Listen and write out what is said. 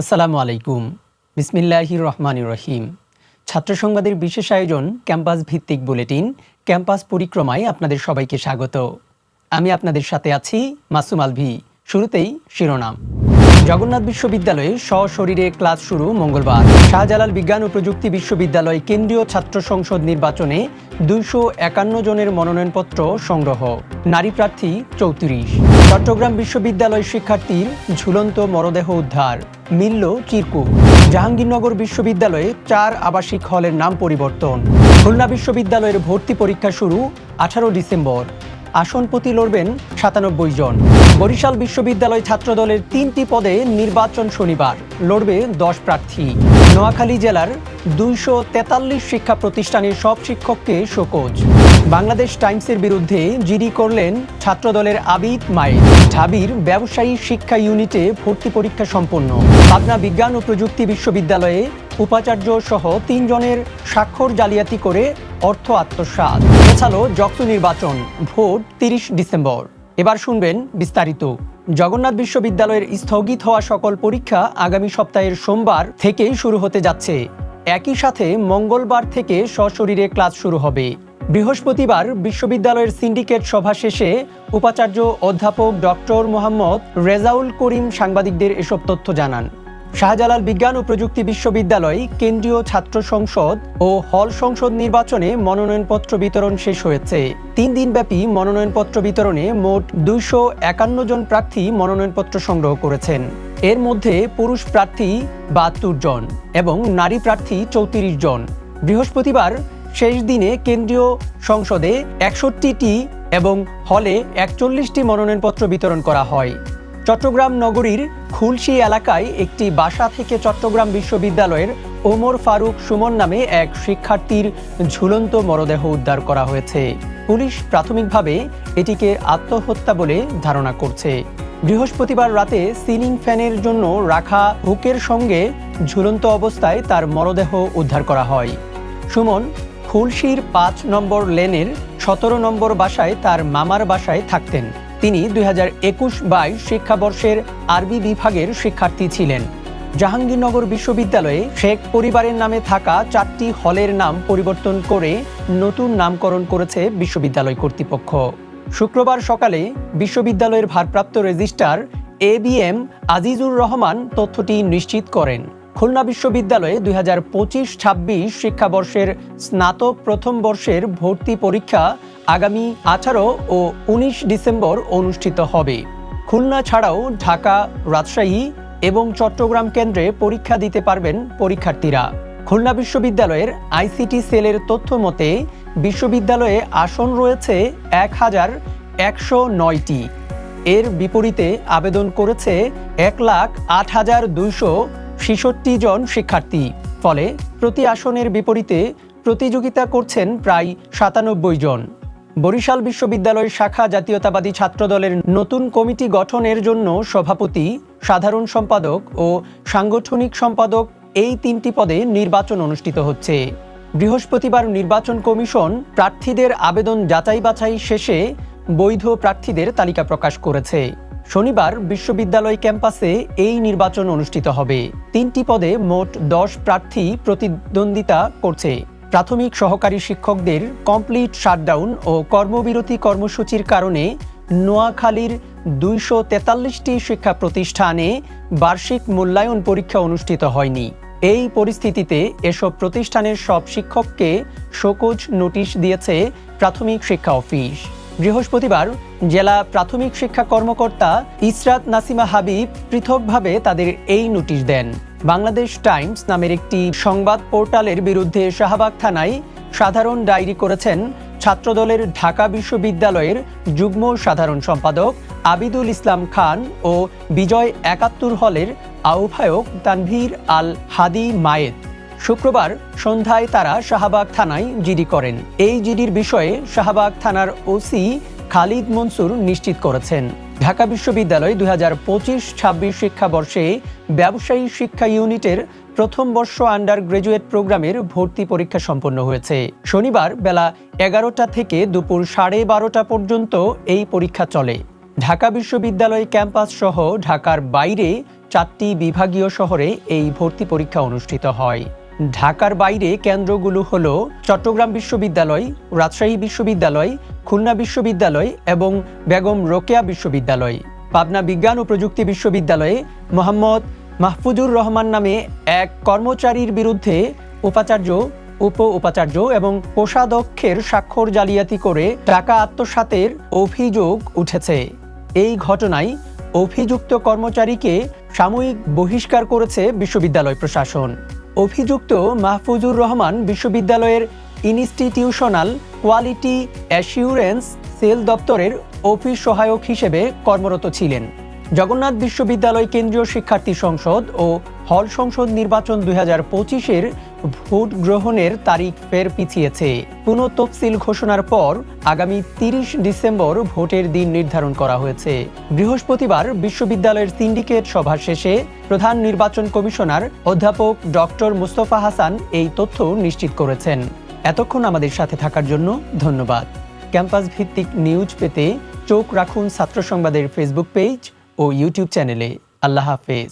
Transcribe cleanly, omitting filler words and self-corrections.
আসসালামু আলাইকুম। বিসমিল্লাহির রহমানির রহিম। ছাত্র সংবাদের বিশেষ আয়োজন ক্যাম্পাস ভিত্তিক বুলেটিন ক্যাম্পাস পরিক্রমায় আপনাদের সবাইকে স্বাগত। আমি আপনাদের সাথে আছি মাসুম আলভি। শুরুতেই শিরোনাম। জগন্নাথ বিশ্ববিদ্যালয়ে সশরীরে ক্লাস শুরু মঙ্গলবার। শাহজালাল বিজ্ঞান ও প্রযুক্তি বিশ্ববিদ্যালয় কেন্দ্রীয় ছাত্র সংসদ নির্বাচনে 251 জনের মনোনয়নপত্র সংগ্রহ। নারী প্রার্থী 34। চট্টগ্রাম বিশ্ববিদ্যালয় শিক্ষার্থীর ঝুলন্ত মরদেহ উদ্ধার, মিলল চিরকুট। জাহাঙ্গীরনগর বিশ্ববিদ্যালয়ে 4 আবাসিক হলের নাম পরিবর্তন। খুলনা বিশ্ববিদ্যালয়ের ভর্তি পরীক্ষা শুরু 18 ডিসেম্বর। আসন প্রতি লড়বেন 97 জন। বরিশাল বিশ্ববিদ্যালয় ছাত্রদলের 3টি পদে নির্বাচন শনিবার, লড়বে 10 প্রার্থী। নোয়াখালী জেলার 243 শিক্ষা প্রতিষ্ঠানের সব শিক্ষককে শোকজ। বাংলাদেশ টাইমসের বিরুদ্ধে জিডি করলেন ছাত্রদলের আবিদ মায়ের। ঢাবির ব্যবসায়ী শিক্ষা ইউনিটে ভর্তি পরীক্ষা সম্পন্ন। পাবনা বিজ্ঞান ও প্রযুক্তি বিশ্ববিদ্যালয়ে উপাচার্য সহ 3 জনের স্বাক্ষর জালিয়াতি করে অর্থ আত্মসাৎ। এছাড়াও যক্ত নির্বাচন, ভোট 30 ডিসেম্বর। এবার শুনবেন বিস্তারিত। জগন্নাথ বিশ্ববিদ্যালয়ের স্থগিত হওয়া সকল পরীক্ষা আগামী সপ্তাহের সোমবার থেকেই শুরু হতে যাচ্ছে। একই সাথে মঙ্গলবার থেকে সশরীরে ক্লাস শুরু হবে। বৃহস্পতিবার বিশ্ববিদ্যালয়ের সিন্ডিকেট সভা শেষে উপাচার্য অধ্যাপক ডক্টর মোহাম্মদ রেজাউল করিম সাংবাদিকদের এসব তথ্য জানান। শাহজালাল বিজ্ঞান ও প্রযুক্তি বিশ্ববিদ্যালয় কেন্দ্রীয় ছাত্র সংসদ ও হল সংসদ নির্বাচনে মনোনয়নপত্র বিতরণ শেষ হয়েছে। 3 দিনব্যাপী মনোনয়নপত্র বিতরণে মোট 251 জন প্রার্থী মনোনয়নপত্র সংগ্রহ করেছেন। এর মধ্যে পুরুষ প্রার্থী 72 জন এবং নারী প্রার্থী 34 জন। বৃহস্পতিবার শেষ দিনে কেন্দ্রীয় সংসদে 61টি এবং হলে 41টি মনোনয়নপত্র বিতরণ করা হয়। চট্টগ্রাম নগরীর খুলশী এলাকায় একটি বাসা থেকে চট্টগ্রাম বিশ্ববিদ্যালয়ের ওমর ফারুক সুমন নামে এক শিক্ষার্থীর ঝুলন্ত মরদেহ উদ্ধার করা হয়েছে। পুলিশ প্রাথমিকভাবে এটিকে আত্মহত্যা বলে ধারণা করছে। বৃহস্পতিবার রাতে সিলিং ফ্যানের জন্য রাখা হুকের সঙ্গে ঝুলন্ত অবস্থায় তার মরদেহ উদ্ধার করা হয়। সুমন খুলশীর 5 নম্বর লেনের 17 নম্বর বাসায় তার মামার বাসায় থাকতেন। তিনি 2021-22 শিক্ষাবর্ষের আরবি বিভাগের শিক্ষার্থী ছিলেন। জাহাঙ্গীরনগর বিশ্ববিদ্যালয়ে শেখ পরিবারের নামে থাকা 4টি হলের নাম পরিবর্তন করে নতুন নামকরণ করেছে বিশ্ববিদ্যালয় কর্তৃপক্ষ। শুক্রবার সকালে বিশ্ববিদ্যালয়ের ভারপ্রাপ্ত রেজিস্ট্রার ABM আজিজুর রহমান তথ্যটি নিশ্চিত করেন। খুলনা বিশ্ববিদ্যালয়ে 2025-26 শিক্ষাবর্ষের স্নাতক প্রথম বর্ষের ভর্তি পরীক্ষা আগামী 18 ও 19 ডিসেম্বর অনুষ্ঠিত হবে। খুলনা ছাড়াও ঢাকা, রাজশাহী এবং চট্টগ্রাম কেন্দ্রে পরীক্ষা দিতে পারবেন পরীক্ষার্থীরা। খুলনা বিশ্ববিদ্যালয়ের ICT সেলের তথ্য মতে বিশ্ববিদ্যালয়ে আসন রয়েছে 1109টি। এর বিপরীতে আবেদন করেছে 1,08,266 জন শিক্ষার্থী। ফলে প্রতি আসনের বিপরীতে প্রতিযোগিতা করছেন প্রায় 97 জন। বরিশাল বিশ্ববিদ্যালয় শাখা জাতীয়তাবাদী ছাত্রদলের নতুন কমিটি গঠনের জন্য সভাপতি, সাধারণ সম্পাদক ও সাংগঠনিক সম্পাদক এই 3টি পদে নির্বাচন অনুষ্ঠিত হচ্ছে। বৃহস্পতিবার নির্বাচন কমিশন প্রার্থীদের আবেদন যাচাই বাছাই শেষে বৈধ প্রার্থীদের তালিকা প্রকাশ করেছে। শনিবার বিশ্ববিদ্যালয় ক্যাম্পাসে এই নির্বাচন অনুষ্ঠিত হবে। 3টি পদে মোট 10 প্রার্থী প্রতিদ্বন্দ্বিতা করছে। প্রাথমিক সহকারী শিক্ষকদের কমপ্লিট শাটডাউন ও কর্মবিরতি কর্মসূচির কারণে নোয়াখালীর 243টি শিক্ষা প্রতিষ্ঠানে বার্ষিক মূল্যায়ন পরীক্ষা অনুষ্ঠিত হয়নি। এই পরিস্থিতিতে এসব প্রতিষ্ঠানের সব শিক্ষককে শোকজ নোটিশ দিয়েছে প্রাথমিক শিক্ষা অফিস। বৃহস্পতিবার জেলা প্রাথমিক শিক্ষা কর্মকর্তা ইসরাত নাসিমা হাবিব পৃথকভাবে তাদের এই নোটিশ দেন। বাংলাদেশ টাইমস নামের একটি সংবাদ পোর্টালের বিরুদ্ধে শাহবাগ থানায় সাধারণ ডায়েরি করেছেন ছাত্রদলের ঢাকা বিশ্ববিদ্যালয়ের যুগ্ম সাধারণ সম্পাদক আবিদুল ইসলাম খান ও বিজয় 71 হলের আহ্বায়ক তানভীর আল হাদি মায়েদ। শুক্রবার সন্ধ্যায় তারা শাহবাগ থানায় জিডি করেন। এই জিডির বিষয়ে শাহবাগ থানার ওসি খালিদ মনসুর নিশ্চিত করেছেন, ঢাকা বিশ্ববিদ্যালয় 2025-26 শিক্ষাবর্ষে ব্যবসায়ী শিক্ষা ইউনিটের প্রথম বর্ষ আন্ডার গ্রাজুয়েট প্রোগ্রামের ভর্তি পরীক্ষা সম্পন্ন হয়েছে। শনিবার বেলা 11টা থেকে দুপুর 12:30 পর্যন্ত এই পরীক্ষা চলে। ঢাকা বিশ্ববিদ্যালয় ক্যাম্পাস সহ ঢাকার বাইরে 4টি বিভাগীয় শহরে এই ভর্তি পরীক্ষা অনুষ্ঠিত হয়। ঢাকার বাইরে কেন্দ্রগুলো হলো চট্টগ্রাম বিশ্ববিদ্যালয়, রাজশাহী বিশ্ববিদ্যালয়, খুলনা বিশ্ববিদ্যালয় এবং বেগম রোকেয়া বিশ্ববিদ্যালয়। পাবনা বিজ্ঞান ও প্রযুক্তি বিশ্ববিদ্যালয়ে মোহাম্মদ মাহফুজুর রহমান নামে এক কর্মচারীর বিরুদ্ধে উপাচার্য, উপ-উপাচার্য এবং কোষাধ্যক্ষের স্বাক্ষর জালিয়াতি করে টাকা আত্মসাতের অভিযোগ উঠেছে। এই ঘটনায় অভিযুক্ত কর্মচারীকে সাময়িক বহিষ্কার করেছে বিশ্ববিদ্যালয় প্রশাসন। অভিযুক্ত মাহফুজুর রহমান বিশ্ববিদ্যালয়ের ইনস্টিটিউশনাল কোয়ালিটি অ্যাসিউরেন্স সেল দপ্তরের অফিস সহায়ক হিসেবে কর্মরত ছিলেন। জগন্নাথ বিশ্ববিদ্যালয় কেন্দ্রীয় শিক্ষার্থী সংসদ ও হল সংসদ নির্বাচন 2025-এর ভোট গ্রহণের তারিখ ফের পিছিয়েছে। পুনঃ তফসিল ঘোষণার পর আগামী 30 ডিসেম্বর ভোটের দিন নির্ধারণ করা হয়েছে। বৃহস্পতিবার বিশ্ববিদ্যালয়ের সিন্ডিকেট সভা শেষে প্রধান নির্বাচন কমিশনার অধ্যাপক ডক্টর মুস্তফা হাসান এই তথ্য নিশ্চিত করেছেন। এতক্ষণ আমাদের সাথে থাকার জন্য ধন্যবাদ। ক্যাম্পাস ভিত্তিক নিউজ পেতে চোখ রাখুন ছাত্র সংবাদের ফেসবুক পেজ ও ইউটিউব চ্যানেলে। আল্লাহ হাফেজ।